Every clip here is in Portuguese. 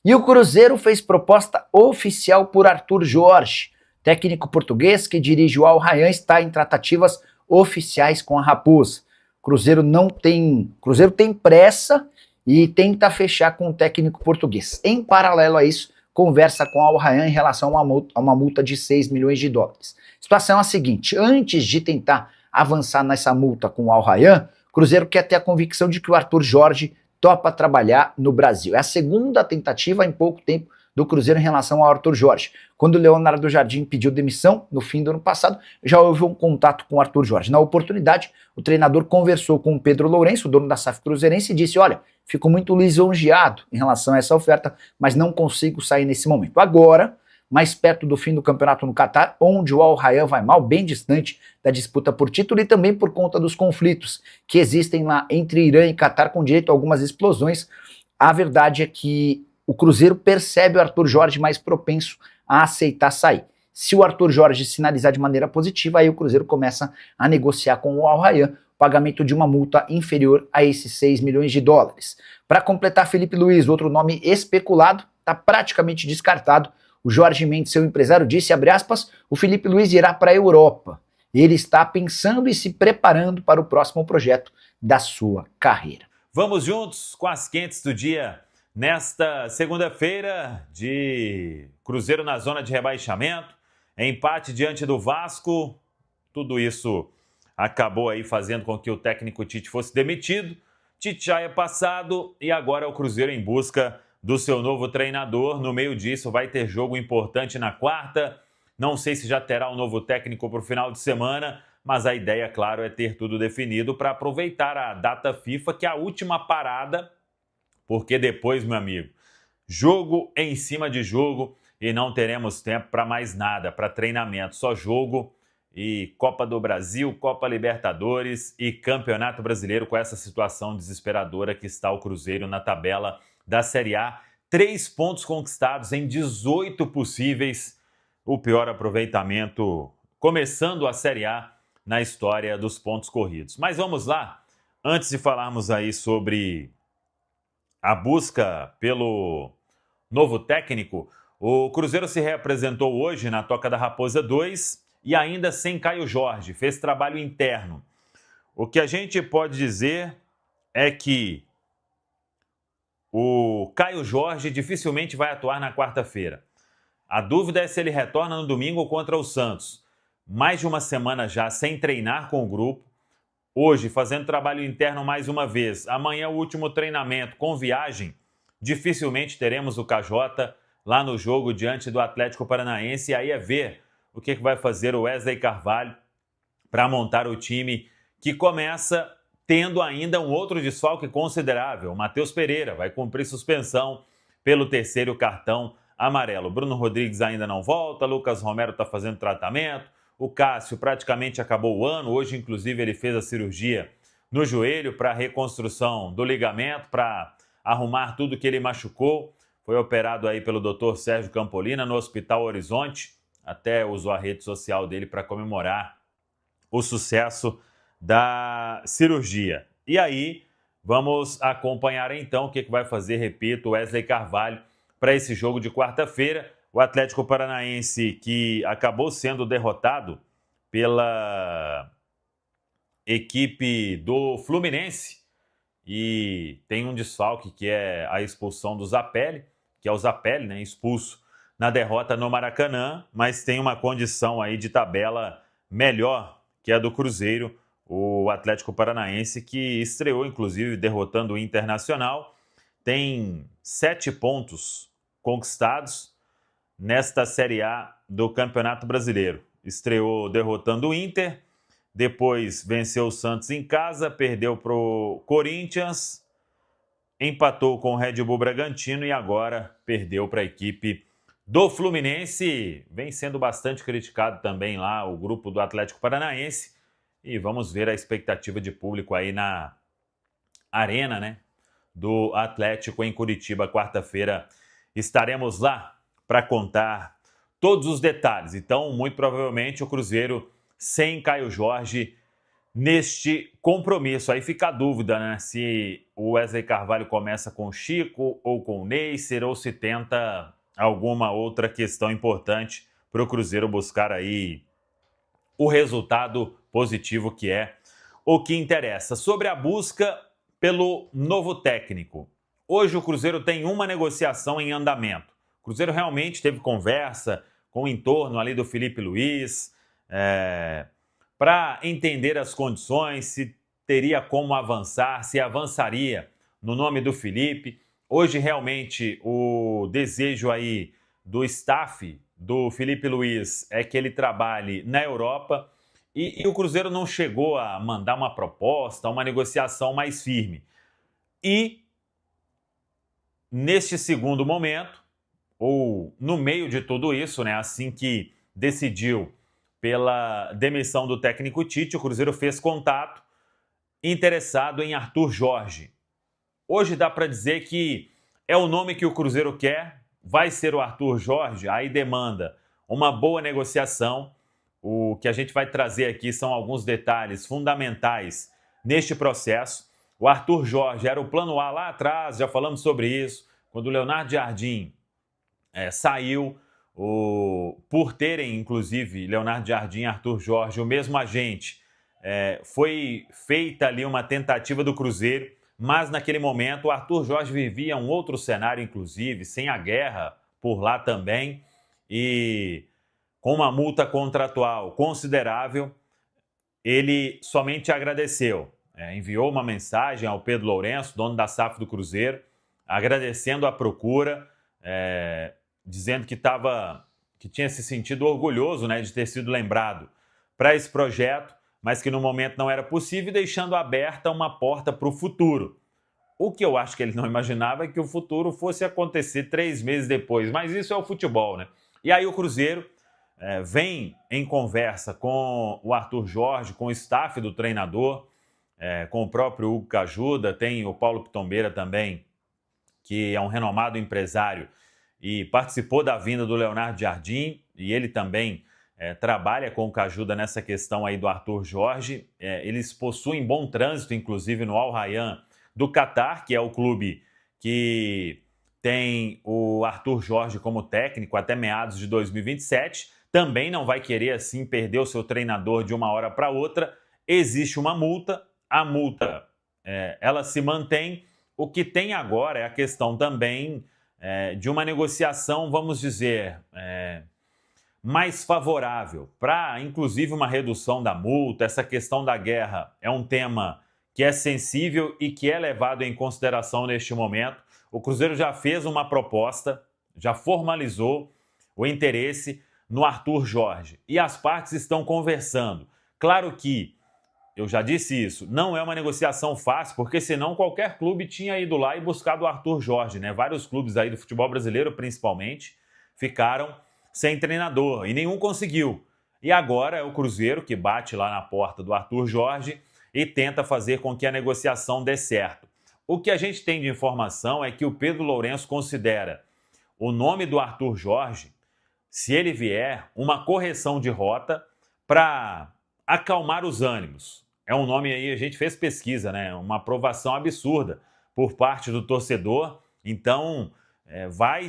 E o Cruzeiro fez proposta oficial por Arthur Jorge. Técnico português que dirige o Al Rayyan está em tratativas oficiais com a Raposa. Cruzeiro tem pressa e tenta fechar com o técnico português. Em paralelo a isso, conversa com o Al Rayyan em relação a uma multa de 6 milhões de dólares. A situação é a seguinte: antes de tentar avançar nessa multa com o Al Rayyan, o Cruzeiro quer ter a convicção de que o Arthur Jorge topa trabalhar no Brasil. É a segunda tentativa em pouco tempo do Cruzeiro em relação ao Arthur Jorge. Quando o Leonardo Jardim pediu demissão, no fim do ano passado, já houve um contato com o Arthur Jorge. Na oportunidade, o treinador conversou com o Pedro Lourenço, o dono da SAF Cruzeirense, e disse: olha, fico muito lisonjeado em relação a essa oferta, mas não consigo sair nesse momento. Agora, mais perto do fim do campeonato no Catar, onde o Al Rayyan vai mal, bem distante da disputa por título e também por conta dos conflitos que existem lá entre Irã e Catar, com direito a algumas explosões. A verdade é que o Cruzeiro percebe o Arthur Jorge mais propenso a aceitar sair. Se o Arthur Jorge sinalizar de maneira positiva, aí o Cruzeiro começa a negociar com o Al Rayyan o pagamento de uma multa inferior a esses 6 milhões de dólares. Para completar, Felipe Luiz, outro nome especulado, está praticamente descartado. O Jorge Mendes, seu empresário, disse, abre aspas, o Felipe Luiz irá para a Europa. Ele está pensando e se preparando para o próximo projeto da sua carreira. Vamos juntos com as quentes do dia nesta segunda-feira de Cruzeiro na zona de rebaixamento, empate diante do Vasco, tudo isso acabou aí fazendo com que o técnico Tite fosse demitido. Tite já é passado e agora é o Cruzeiro em busca do seu novo treinador. No meio disso vai ter jogo importante na quarta. Não sei se já terá um novo técnico para o final de semana, mas a ideia, claro, é ter tudo definido para aproveitar a data FIFA, que é a última parada, porque depois, meu amigo, jogo em cima de jogo e não teremos tempo para mais nada, para treinamento, só jogo e Copa do Brasil, Copa Libertadores e Campeonato Brasileiro, com essa situação desesperadora que está o Cruzeiro na tabela da Série A. 3 pontos conquistados em 18 possíveis, o pior aproveitamento começando a Série A na história dos pontos corridos. Mas vamos lá, antes de falarmos aí sobre a busca pelo novo técnico, o Cruzeiro se reapresentou hoje na Toca da Raposa 2 e ainda sem Caio Jorge, fez trabalho interno. O que a gente pode dizer é que o Caio Jorge dificilmente vai atuar na quarta-feira. A dúvida é se ele retorna no domingo contra o Santos. Mais de uma semana já sem treinar com o grupo. Hoje, fazendo trabalho interno mais uma vez. Amanhã, o último treinamento com viagem. Dificilmente teremos o KJ lá no jogo diante do Atlético Paranaense. E aí é ver o que vai fazer o Wesley Carvalho para montar o time que começa tendo ainda um outro desfalque considerável. O Matheus Pereira vai cumprir suspensão pelo terceiro cartão amarelo. Bruno Rodrigues ainda não volta, Lucas Romero está fazendo tratamento, o Cássio praticamente acabou o ano, hoje inclusive ele fez a cirurgia no joelho para reconstrução do ligamento, para arrumar tudo que ele machucou. Foi operado aí pelo Dr. Sérgio Campolina no Hospital Horizonte, até usou a rede social dele para comemorar o sucesso da cirurgia. E aí, vamos acompanhar então o que vai fazer, repito, o Wesley Carvalho para esse jogo de quarta-feira. O Atlético Paranaense, que acabou sendo derrotado pela equipe do Fluminense e tem um desfalque que é a expulsão do Zapelli, que é o Zapelli, né, expulso na derrota no Maracanã, mas tem uma condição aí de tabela melhor que a do Cruzeiro, o Atlético Paranaense, que estreou inclusive derrotando o Internacional, tem 7 pontos conquistados nesta Série A do Campeonato Brasileiro. Estreou derrotando o Inter, depois venceu o Santos em casa, perdeu para o Corinthians, empatou com o Red Bull Bragantino e agora perdeu para a equipe do Fluminense. Vem sendo bastante criticado também lá o grupo do Atlético Paranaense. E vamos ver a expectativa de público aí na arena, né, do Atlético em Curitiba, quarta-feira. Estaremos lá para contar todos os detalhes. Então, muito provavelmente, o Cruzeiro sem Caio Jorge neste compromisso. Aí fica a dúvida, né, se o Wesley Carvalho começa com o Chico ou com o Neisser, ou se tenta alguma outra questão importante para o Cruzeiro buscar aí o resultado positivo, que é o que interessa. Sobre a busca pelo novo técnico. Hoje o Cruzeiro tem uma negociação em andamento. O Cruzeiro realmente teve conversa com o entorno ali do Felipe Luiz, para entender as condições, se teria como avançar, se avançaria no nome do Felipe. Hoje realmente o desejo aí do staff do Felipe Luiz é que ele trabalhe na Europa, e o Cruzeiro não chegou a mandar uma proposta, uma negociação mais firme. E neste segundo momento, ou no meio de tudo isso, né, assim que decidiu pela demissão do técnico Tite, o Cruzeiro fez contato interessado em Arthur Jorge. Hoje dá para dizer que é o nome que o Cruzeiro quer, vai ser o Arthur Jorge, aí demanda uma boa negociação. O que a gente vai trazer aqui são alguns detalhes fundamentais neste processo. O Arthur Jorge era o plano A lá atrás, já falamos sobre isso, quando o Leonardo Jardim saiu, por terem, inclusive, Leonardo Jardim e Arthur Jorge, o mesmo agente, foi feita ali uma tentativa do Cruzeiro, mas naquele momento o Arthur Jorge vivia um outro cenário, inclusive, sem a guerra por lá também, e com uma multa contratual considerável. Ele somente agradeceu, enviou uma mensagem ao Pedro Lourenço, dono da SAF do Cruzeiro, agradecendo a procura, dizendo que tinha se sentido orgulhoso, né, de ter sido lembrado para esse projeto, mas que no momento não era possível, deixando aberta uma porta para o futuro. O que eu acho que ele não imaginava é que o futuro fosse acontecer 3 meses depois, mas isso é o futebol, né? E aí o Cruzeiro vem em conversa com o Arthur Jorge, com o staff do treinador, com o próprio Hugo Cajuda, tem o Paulo Pitombeira também, que é um renomado empresário e participou da vinda do Leonardo Jardim, e ele também trabalha com o Cajuda nessa questão aí do Arthur Jorge. Eles possuem bom trânsito, inclusive, no Al Rayyan do Catar, que é o clube que tem o Arthur Jorge como técnico até meados de 2027. Também não vai querer, assim, perder o seu treinador de uma hora para outra. Existe uma multa, a multa ela se mantém. O que tem agora é a questão também de uma negociação, vamos dizer, mais favorável, para inclusive uma redução da multa. Essa questão da guerra é um tema que é sensível e que é levado em consideração neste momento. O Cruzeiro já fez uma proposta, já formalizou o interesse no Arthur Jorge, e as partes estão conversando. Claro que, eu já disse isso, não é uma negociação fácil, porque senão qualquer clube tinha ido lá e buscado o Arthur Jorge, né? Vários clubes aí do futebol brasileiro, principalmente, ficaram sem treinador e nenhum conseguiu. E agora é o Cruzeiro que bate lá na porta do Arthur Jorge e tenta fazer com que a negociação dê certo. O que a gente tem de informação é que o Pedro Lourenço considera o nome do Arthur Jorge, se ele vier, uma correção de rota para acalmar os ânimos. É um nome aí, a gente fez pesquisa, né? Uma aprovação absurda por parte do torcedor. Então, vai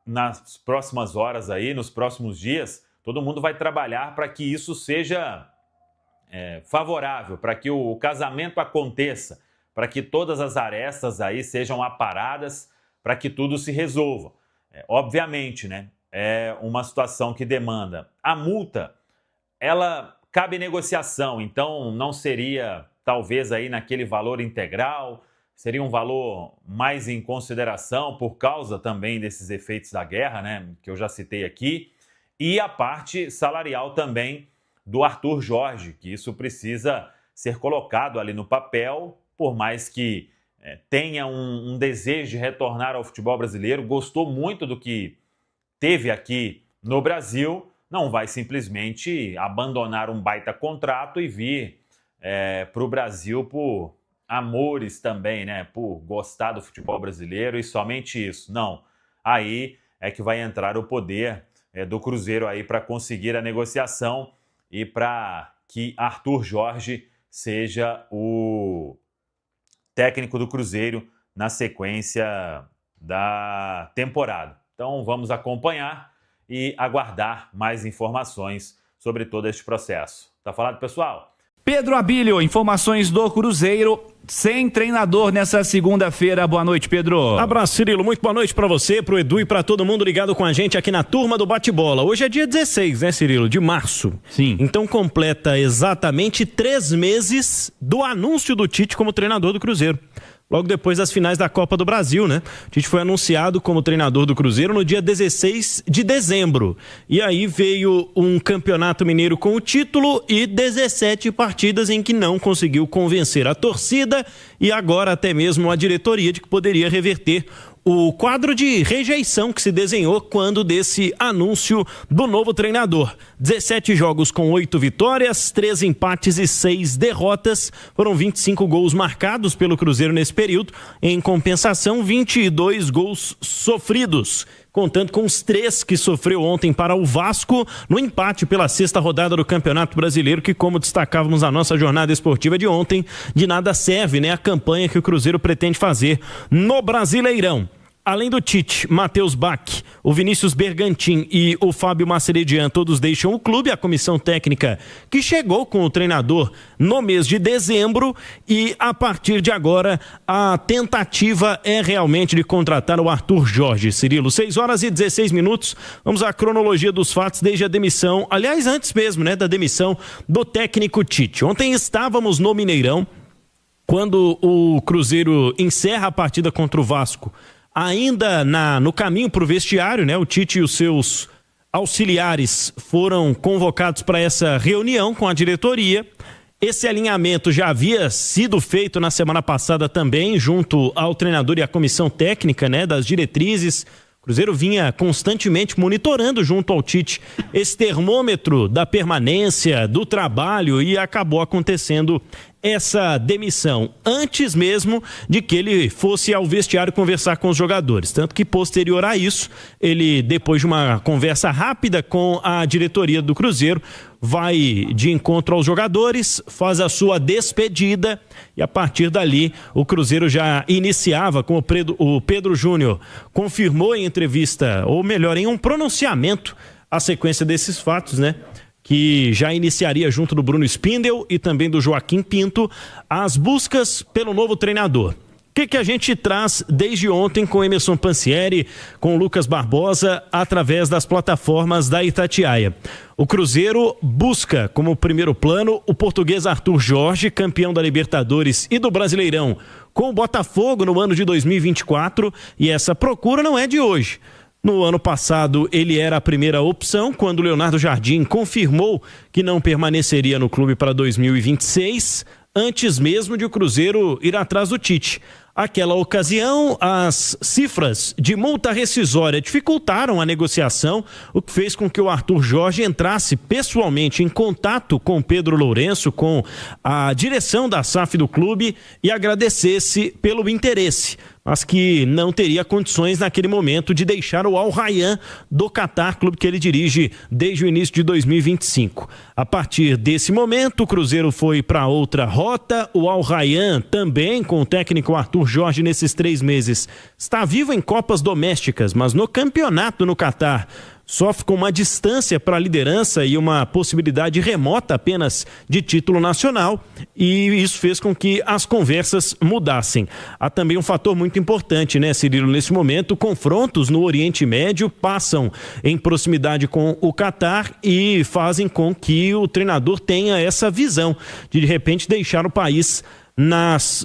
nas próximas horas aí, nos próximos dias, todo mundo vai trabalhar para que isso seja favorável, para que o casamento aconteça, para que todas as arestas aí sejam aparadas, para que tudo se resolva. Obviamente, né? É uma situação que demanda. A multa, ela cabe negociação, então não seria talvez aí naquele valor integral, seria um valor mais em consideração por causa também desses efeitos da guerra, né, que eu já citei aqui, e a parte salarial também do Arthur Jorge, que isso precisa ser colocado ali no papel, por mais que tenha um desejo de retornar ao futebol brasileiro, gostou muito do que teve aqui no Brasil, não vai simplesmente abandonar um baita contrato e vir para o Brasil por amores também, né? Por gostar do futebol brasileiro e somente isso. Não. Aí é que vai entrar o poder do Cruzeiro aí para conseguir a negociação e para que Arthur Jorge seja o técnico do Cruzeiro na sequência da temporada. Então vamos acompanhar e aguardar mais informações sobre todo este processo. Tá falado, pessoal? Pedro Abílio, informações do Cruzeiro sem treinador nessa segunda-feira. Boa noite, Pedro. Abraço, Cirilo. Muito boa noite pra você, pro Edu e pra todo mundo ligado com a gente aqui na Turma do Bate-Bola. Hoje é dia 16, né, Cirilo? De março. Sim. Então completa exatamente 3 meses do anúncio do Tite como treinador do Cruzeiro. Logo depois das finais da Copa do Brasil, né? O Tite foi anunciado como treinador do Cruzeiro no dia 16 de dezembro. E aí veio um campeonato mineiro com o título e 17 partidas em que não conseguiu convencer a torcida e agora até mesmo a diretoria de que poderia reverter o quadro de rejeição que se desenhou quando desse anúncio do novo treinador. 17 jogos com 8 vitórias, 3 empates e 6 derrotas. Foram 25 gols marcados pelo Cruzeiro nesse período. Em compensação, 22 gols sofridos, contando com os 3 que sofreu ontem para o Vasco no empate pela 6ª rodada do Campeonato Brasileiro, que, como destacávamos na nossa jornada esportiva de ontem, de nada serve, né, a campanha que o Cruzeiro pretende fazer no Brasileirão. Além do Tite, Matheus Bach, o Vinícius Bergantin e o Fábio Maceridian, todos deixam o clube. A comissão técnica que chegou com o treinador no mês de dezembro, e a partir de agora a tentativa é realmente de contratar o Arthur Jorge. Cirilo, 6h16. Vamos à cronologia dos fatos desde a demissão, aliás, antes mesmo, né, da demissão do técnico Tite. Ontem estávamos no Mineirão, quando o Cruzeiro encerra a partida contra o Vasco. Ainda no caminho para o vestiário, né? O Tite e os seus auxiliares foram convocados para essa reunião com a diretoria. Esse alinhamento já havia sido feito na semana passada também, junto ao treinador e à comissão técnica, né, das diretrizes. O Cruzeiro vinha constantemente monitorando junto ao Tite esse termômetro da permanência, do trabalho, e acabou acontecendo essa demissão antes mesmo de que ele fosse ao vestiário conversar com os jogadores. Tanto que, posterior a isso, ele, depois de uma conversa rápida com a diretoria do Cruzeiro, vai de encontro aos jogadores, faz a sua despedida, e a partir dali o Cruzeiro já iniciava com o Pedro Júnior confirmou em entrevista, ou melhor, em um pronunciamento, a sequência desses fatos, né? Que já iniciaria junto do Bruno Spindel e também do Joaquim Pinto as buscas pelo novo treinador. O que a gente traz desde ontem com Emerson Pansieri, com o Lucas Barbosa, através das plataformas da Itatiaia? O Cruzeiro busca como primeiro plano o português Arthur Jorge, campeão da Libertadores e do Brasileirão com o Botafogo no ano de 2024, e essa procura não é de hoje. No ano passado, ele era a primeira opção, quando Leonardo Jardim confirmou que não permaneceria no clube para 2026, antes mesmo de o Cruzeiro ir atrás do Tite. Aquela ocasião, as cifras de multa rescisória dificultaram a negociação, o que fez com que o Arthur Jorge entrasse pessoalmente em contato com Pedro Lourenço, com a direção da SAF do clube, e agradecesse pelo interesse, mas que não teria condições naquele momento de deixar o Al Rayyan do Catar, clube que ele dirige desde o início de 2025. A partir desse momento, o Cruzeiro foi para outra rota. O Al Rayyan, também com o técnico Arthur Jorge nesses 3 meses, está vivo em Copas domésticas, mas no campeonato no Catar sofre com uma distância para a liderança e uma possibilidade remota apenas de título nacional, e isso fez com que as conversas mudassem. Há também um fator muito importante, né, Cirilo, nesse momento: confrontos no Oriente Médio passam em proximidade com o Catar e fazem com que o treinador tenha essa visão de repente deixar o país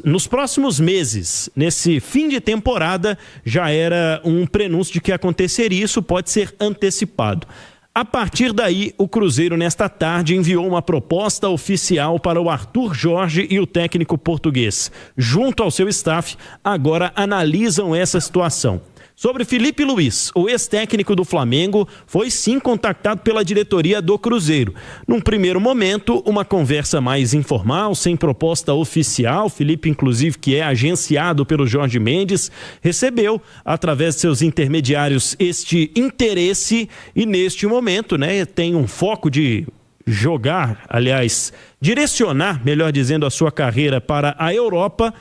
nos próximos meses. Nesse fim de temporada já era um prenúncio de que aconteceria, isso pode ser antecipado. A partir daí, o Cruzeiro nesta tarde enviou uma proposta oficial para o Arthur Jorge, e o técnico português, junto ao seu staff, agora analisam essa situação. Sobre Felipe Luiz, o ex-técnico do Flamengo foi sim contactado pela diretoria do Cruzeiro. Num primeiro momento, uma conversa mais informal, sem proposta oficial. Felipe, inclusive, que é agenciado pelo Jorge Mendes, recebeu, através de seus intermediários, este interesse, e neste momento, né, tem um foco de direcionar, melhor dizendo, a sua carreira para a Europa,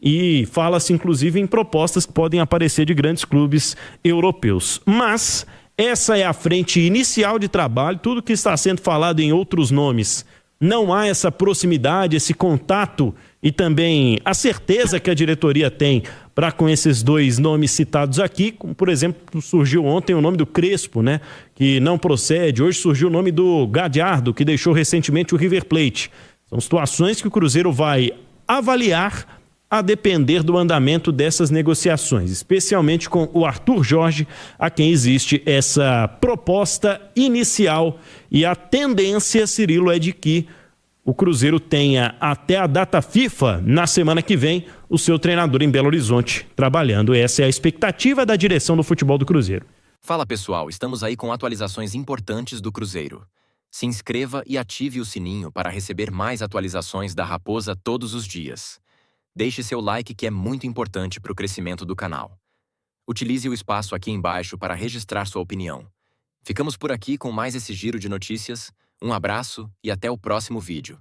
e fala-se inclusive em propostas que podem aparecer de grandes clubes europeus. Mas essa é a frente inicial de trabalho, tudo que está sendo falado em outros nomes. Não há essa proximidade, esse contato e também a certeza que a diretoria tem para com esses dois nomes citados aqui, como por exemplo surgiu ontem o nome do Crespo, né, que não procede. Hoje surgiu o nome do Gadiardo, que deixou recentemente o River Plate. São situações que o Cruzeiro vai avaliar a depender do andamento dessas negociações, especialmente com o Arthur Jorge, a quem existe essa proposta inicial, e a tendência, Cirilo, é de que o Cruzeiro tenha até a data FIFA, na semana que vem, o seu treinador em Belo Horizonte trabalhando. Essa é a expectativa da direção do futebol do Cruzeiro. Fala pessoal, estamos aí com atualizações importantes do Cruzeiro. Se inscreva e ative o sininho para receber mais atualizações da Raposa todos os dias. Deixe seu like, que é muito importante para o crescimento do canal. Utilize o espaço aqui embaixo para registrar sua opinião. Ficamos por aqui com mais esse giro de notícias. Um abraço e até o próximo vídeo.